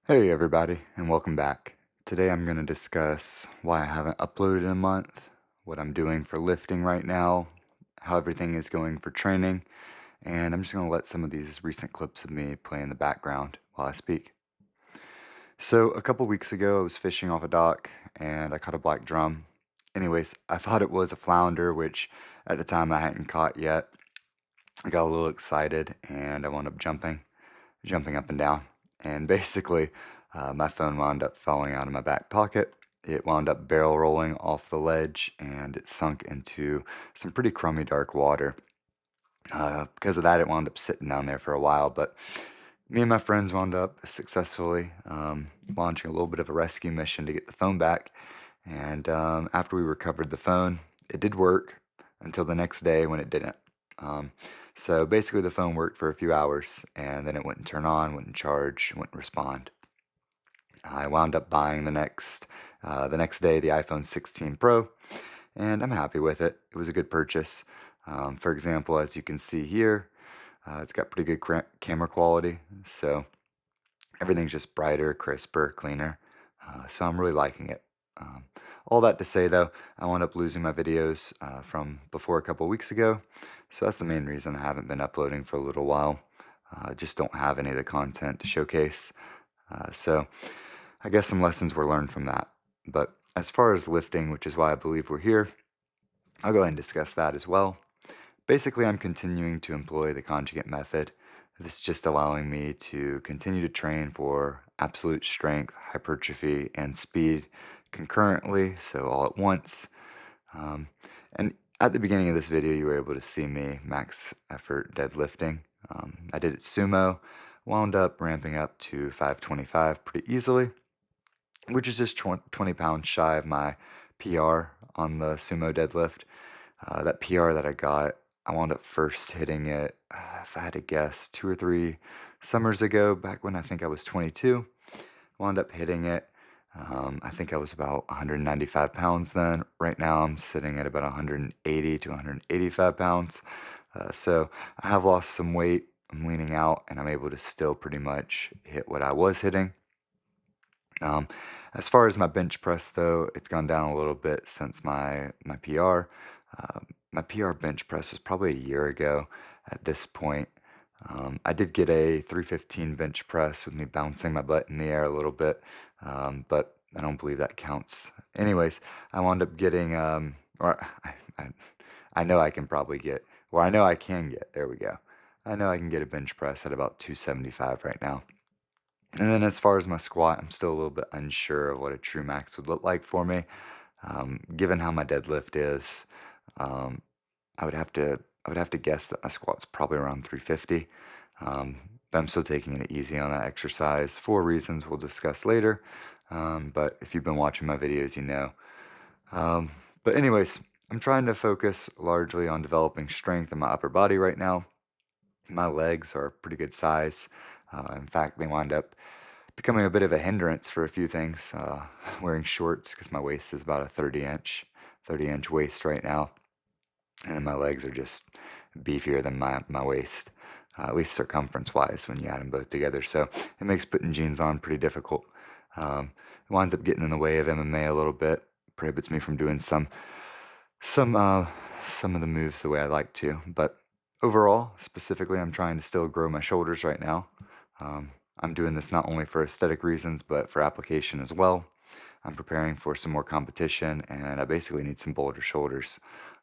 Hey everybody, and welcome back. Today I'm going to discuss why I haven't uploaded in a month, what I'm doing for lifting right now, how everything is going for training, and I'm just going to let some of these recent clips of me play in the background while I speak. So, a couple weeks ago, I was fishing off a dock and I caught a black drum. Anyways, I thought it was a flounder, which at the time I hadn't caught yet. I got a little excited and I wound up jumping up and down. And basically, my phone wound up falling out of my back pocket. It wound up barrel rolling off the ledge and it sunk into some pretty crummy dark water. Because of that, it wound up sitting down there for a while. But me and my friends wound up successfully launching a little bit of a rescue mission to get the phone back. And after we recovered the phone, it did work until the next day when it didn't. Um, so basically, the phone worked for a few hours and then it wouldn't turn on, wouldn't charge, wouldn't respond. I wound up buying the next day the iPhone 16 Pro, and I'm happy with it. It was a good purchase. For example, as you can see here, it's got pretty good camera quality, so everything's just brighter, crisper, cleaner. So I'm really liking it. Um, all that to say, though, I wound up losing my videos from before a couple weeks ago, so that's the main reason I haven't been uploading for a little while. Just don't have any of the content to showcase. So I guess some lessons were learned from that. But as far as lifting, which is why I believe we're here, I'll go ahead and discuss that as well. Basically, I'm continuing to employ the conjugate method. This is just allowing me to continue to train for absolute strength, hypertrophy, and speed concurrently, so all at once. Um, and at the beginning of this video, you were able to see me max effort deadlifting. I did it sumo, wound up ramping up to 525 pretty easily, which is just 20 pounds shy of my PR on the sumo deadlift. That PR that I got, I wound up first hitting it, if I had to guess, 2 or 3 summers ago, back when I think I was 22. Wound up hitting it. I think I was about 195 pounds then. Right now, I'm sitting at about 180 to 185 pounds. So I have lost some weight. I'm leaning out, and I'm able to still pretty much hit what I was hitting. Um, as far as my bench press, though, it's gone down a little bit since my PR. My PR bench press was probably a year ago at this point. I did get a 315 bench press with me bouncing my butt in the air a little bit, but I don't believe that counts. Anyways, I wound up getting, or I know I can probably get, or I know I can get, there we go. I know I can get a bench press at about 275 right now. And then as far as my squat, I'm still a little bit unsure of what a true max would look like for me. Given how my deadlift is, um, I would have to guess that my squat's probably around 350. But I'm still taking it easy on that exercise for reasons we'll discuss later. But if you've been watching my videos, you know. Um, but anyways, I'm trying to focus largely on developing strength in my upper body right now. My legs are a pretty good size. In fact, they wind up becoming a bit of a hindrance for a few things. Wearing shorts because my waist is about a 30-inch waist right now, and my legs are just beefier than my waist, at least circumference-wise when you add them both together. So it makes putting jeans on pretty difficult. It winds up getting in the way of MMA a little bit. Prohibits me from doing some uh, some of the moves the way I like to. But overall, specifically, I'm trying to still grow my shoulders right now. I'm doing this not only for aesthetic reasons, but for application as well. I'm preparing for some more competition, and I basically need some bolder shoulders.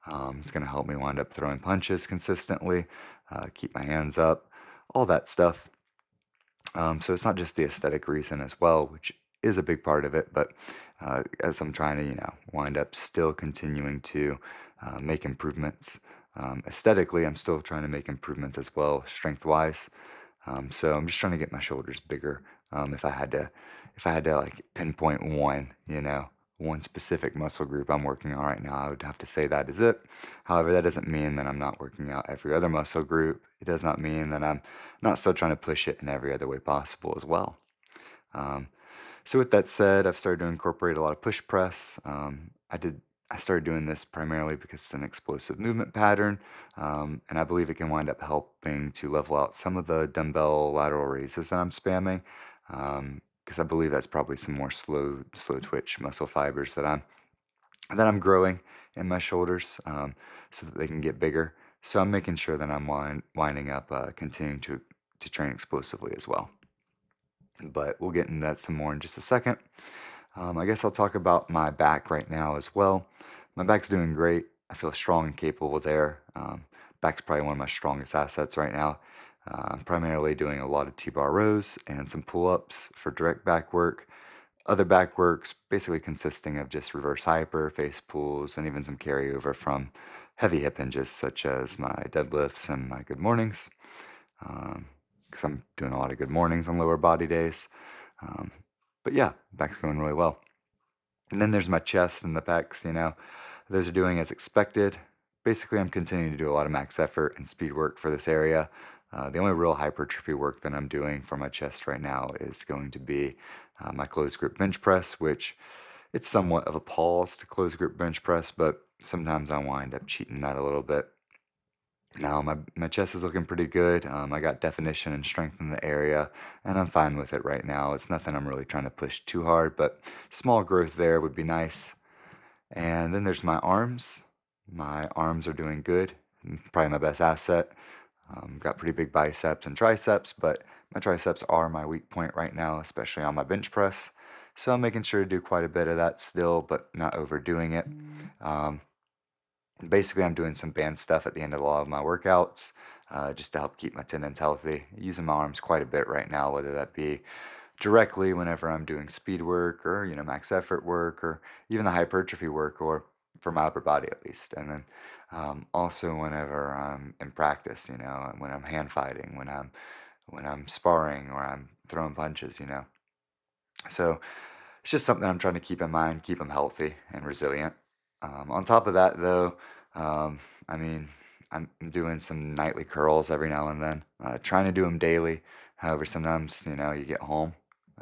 It's going to help me wind up throwing punches consistently, keep my hands up, all that stuff. So it's not just the aesthetic reason as well, which is a big part of it, but as I'm trying to, wind up still continuing to make improvements. Aesthetically, I'm still trying to make improvements as well, strength-wise. So I'm just trying to get my shoulders bigger. If I had to like pinpoint one specific muscle group I'm working on right now, I would have to say that is it. However, that doesn't mean that I'm not working out every other muscle group. It does not mean that I'm not still trying to push it in every other way possible as well. Um, so with that said, I've started to incorporate a lot of push press. I started doing this primarily because it's an explosive movement pattern, and I believe it can wind up helping to level out some of the dumbbell lateral raises that I'm spamming. because I believe that's probably some more slow twitch muscle fibers that I'm growing in my shoulders, so that they can get bigger. So I'm making sure that I'm winding up, continuing to train explosively as well. But we'll get into that some more in just a second. I guess I'll talk about my back right now as well. My back's doing great. I feel strong and capable there. Back's probably one of my strongest assets right now. I'm primarily doing a lot of T-bar rows and some pull-ups for direct back work. Other back works basically consisting of just reverse hyper, face pulls, and even some carryover from heavy hip hinges such as my deadlifts and my good mornings. Because I'm doing a lot of good mornings on lower body days. Um, but yeah, back's going really well. And then there's my chest and the pecs, those are doing as expected. Basically, I'm continuing to do a lot of max effort and speed work for this area. The only real hypertrophy work that I'm doing for my chest right now is going to be my closed grip bench press, which it's somewhat of a pause to closed grip bench press, but sometimes I wind up cheating that a little bit. Now my chest is looking pretty good. I got definition and strength in the area, and I'm fine with it right now. It's nothing I'm really trying to push too hard, but small growth there would be nice. And then there's my arms. My arms are doing good. Probably my best asset. Got pretty big biceps and triceps, but my triceps are my weak point right now, especially on my bench press. So I'm making sure to do quite a bit of that still, but not overdoing it. Um, Basically, I'm doing some band stuff at the end of a lot of my workouts, just to help keep my tendons healthy. Using my arms quite a bit right now, whether that be directly whenever I'm doing speed work or, max effort work or even the hypertrophy work or for my upper body at least. And then also whenever I'm in practice, when I'm hand fighting, when I'm sparring or I'm throwing punches. So it's just something I'm trying to keep in mind, keep them healthy and resilient. On top of that, though, um, I mean, I'm doing some nightly curls every now and then, trying to do them daily. However, sometimes, you get home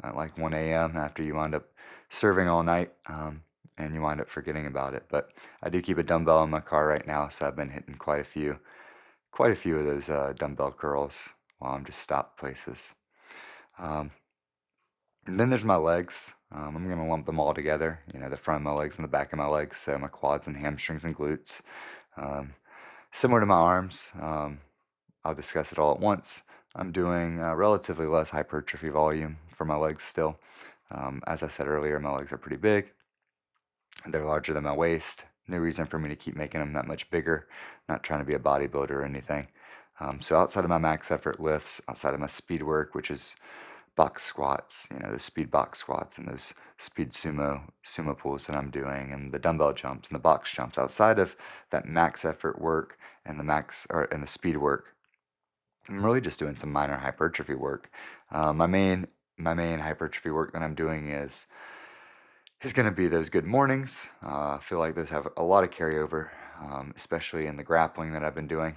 at like 1 a.m. after you wind up serving all night, and you wind up forgetting about it. But I do keep a dumbbell in my car right now, so I've been hitting quite a few of those dumbbell curls while I'm just stopped places. Um, and then there's my legs. I'm gonna lump them all together. The front of my legs and the back of my legs, so my quads and hamstrings and glutes. Um, Similar to my arms, I'll discuss it all at once. I'm doing relatively less hypertrophy volume for my legs still. As I said earlier, my legs are pretty big. They're larger than my waist. No reason for me to keep making them that much bigger. Not trying to be a bodybuilder or anything. So outside of my max effort lifts, outside of my speed work, which is box squats, those speed box squats and those speed sumo pulls that I'm doing, and the dumbbell jumps and the box jumps. Outside of that max effort work and the speed work, I'm really just doing some minor hypertrophy work. My main hypertrophy work that I'm doing is going to be those good mornings. I feel like those have a lot of carryover, especially in the grappling that I've been doing.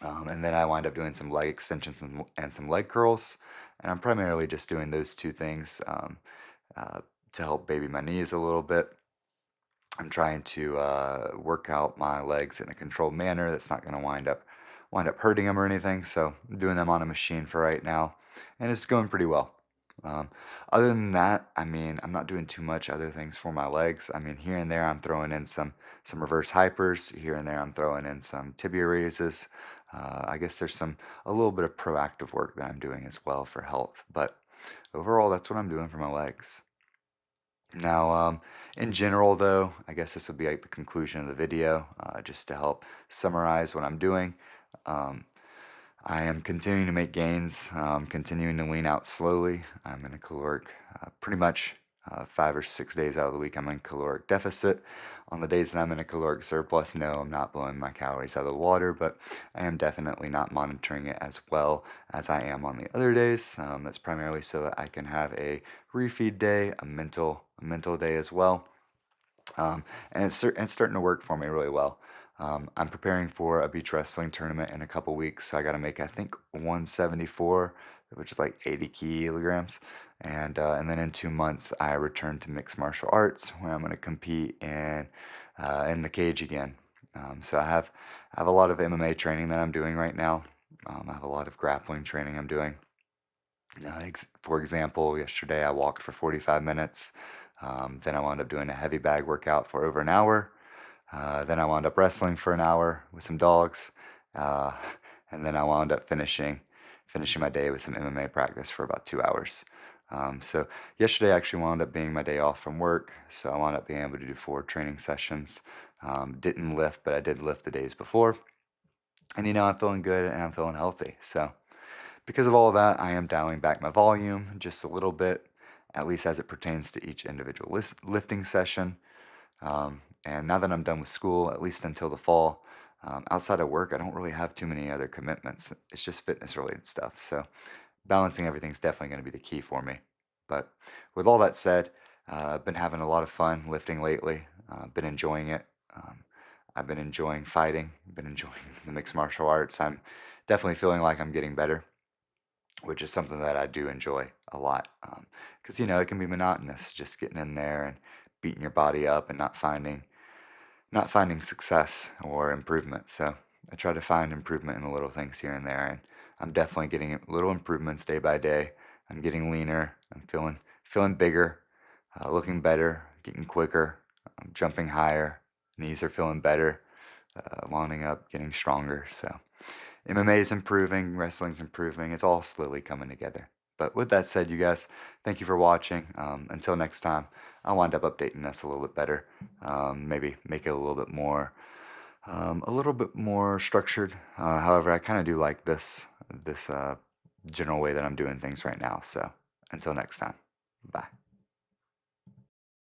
And then I wind up doing some leg extensions and some leg curls. And I'm primarily just doing those two things uh, to help baby my knees a little bit. I'm trying to work out my legs in a controlled manner that's not going to wind up hurting them or anything. So I'm doing them on a machine for right now, and it's going pretty well. Um, Other than that, I mean, I'm not doing too much other things for my legs. I mean, here and there, I'm throwing in some reverse hypers. Here and there, I'm throwing in some tibia raises. I guess there's a little bit of proactive work that I'm doing as well for health. But overall, that's what I'm doing for my legs. Now, in general, though, I guess this would be like the conclusion of the video, just to help summarize what I'm doing. Um, I am continuing to make gains, continuing to lean out slowly. I'm in a caloric, pretty much 5 or 6 days out of the week, I'm in caloric deficit. On the days that I'm in a caloric surplus, no, I'm not blowing my calories out of the water, but I am definitely not monitoring it as well as I am on the other days. That's primarily so that I can have a refeed day, a mental day as well. And it's starting to work for me really well. I'm preparing for a beach wrestling tournament in a couple weeks, so I got to make I think 174, which is like 80 kilograms, and then in 2 months I return to mixed martial arts where I'm going to compete in the cage again. So I have a lot of MMA training that I'm doing right now. I have a lot of grappling training I'm doing. For example, yesterday I walked for 45 minutes. Then I wound up doing a heavy bag workout for over an hour. Then I wound up wrestling for an hour with some dogs. Uh, and then I wound up finishing my day with some MMA practice for about 2 hours. So yesterday actually wound up being my day off from work. So I wound up being able to do 4 training sessions. Didn't lift, but I did lift the days before. And I'm feeling good and I'm feeling healthy. So because of all of that, I am dialing back my volume just a little bit, at least as it pertains to each individual lifting session. And now that I'm done with school, at least until the fall, outside of work, I don't really have too many other commitments. It's just fitness related stuff. So balancing everything's definitely going to be the key for me. But with all that said, I've been having a lot of fun lifting lately. Been enjoying it. Um, I've been enjoying fighting. Been enjoying the mixed martial arts. I'm definitely feeling like I'm getting better, which is something that I do enjoy a lot. Because it can be monotonous just getting in there and beating your body up and not finding success or improvement. So I try to find improvement in the little things here and there, and I'm definitely getting little improvements day by day. I'm getting leaner. I'm feeling bigger, looking better, getting quicker. I'm jumping higher. Knees are feeling better, lining up, getting stronger. So MMA is improving, wrestling's improving. It's all slowly coming together. But with that said, you guys, thank you for watching. Until next time, I'll wind up updating this a little bit better. Maybe make it a little bit more structured. However, I kind of do like this general way that I'm doing things right now. So until next time, bye.